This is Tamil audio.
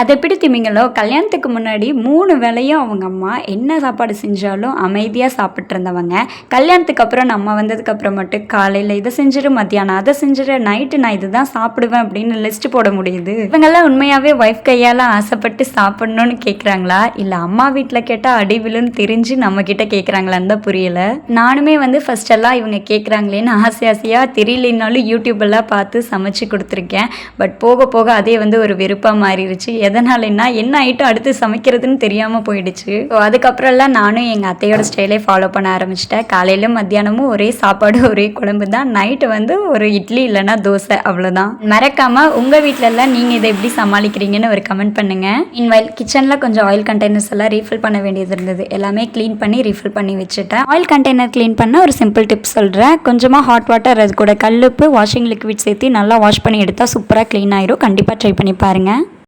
அது எப்படி திமிங்கலோ கல்யாணத்துக்கு முன்னாடி 3 வேளையும் அவங்க அம்மா என்ன சாப்பாடு செஞ்சாலும் அமைதியாக சாப்பிட்டு இருந்தவங்க. கல்யாணத்துக்கு அப்புறம் நம்ம வந்ததுக்கப்புறம் மட்டும் காலையில் இதை செஞ்சிரு, மத்தியானம் அதை செஞ்சிரு, நைட்டு நான் இதுதான் சாப்பிடுவேன் அப்படின்னு லிஸ்ட் போட முடியுது. இவங்கெல்லாம் உண்மையாகவே ஒய்ஃப் கையால் ஆசைப்பட்டு சாப்பிடணும்னு கேட்குறாங்களா இல்லை அம்மா வீட்டில் கேட்டால் அடி விழுன்னு தெரிஞ்சு நம்ம கிட்ட கேட்குறாங்களான்னு தான் புரியல. நானுமே ஃபர்ஸ்ட் எல்லாம் இவங்க கேட்குறாங்களேன்னு ஆசையாக தெரியலனாலும் யூடியூப்பெல்லாம் பார்த்து சமைச்சு கொடுத்துருக்கேன். பட் போக போக அதே ஒரு வெறுப்பாக மாறிடுச்சு. எதனாலன்னா என்ன ஐட்டம் அடுத்து சமைக்கிறதுன்னு தெரியாமல் போயிடுச்சு. ஸோ அதுக்கப்புறம்லாம் நானும் எங்கள் அத்தையோட ஸ்டைலே ஃபாலோ பண்ண ஆரம்பிச்சிட்டேன். காலையிலும் மத்தியானமும் ஒரே சாப்பாடு ஒரே குழம்பு தான். நைட்டு ஒரு இட்லி இல்லைன்னா தோசை, அவ்வளோதான். மறக்காமல் உங்கள் வீட்டிலலாம் நீங்கள் இதை எப்படி சமாளிக்கிறீங்கன்னு ஒரு கமெண்ட் பண்ணுங்கள். இன்வைல் கிச்சனில் கொஞ்சம் ஆயில் கண்டெய்னர்ஸ் எல்லாம் ரீஃபில் பண்ண வேண்டியது இருந்தது. எல்லாமே க்ளீன் பண்ணி ரீஃபில் பண்ணி வச்சுட்டேன். ஆயில் கண்டெய்னர் க்ளீன் பண்ண ஒரு சிம்பிள் டிப்ஸ் சொல்கிறேன். கொஞ்சமாக ஹாட் வாட்டர், அது கூட கல்லுப்பு, வாஷிங் லிக்விட் சேர்த்து நல்லா வாஷ் பண்ணி எடுத்தால் சூப்பராக க்ளீன் ஆயிரும். கண்டிப்பாக ட்ரை பண்ணி பாருங்கள்.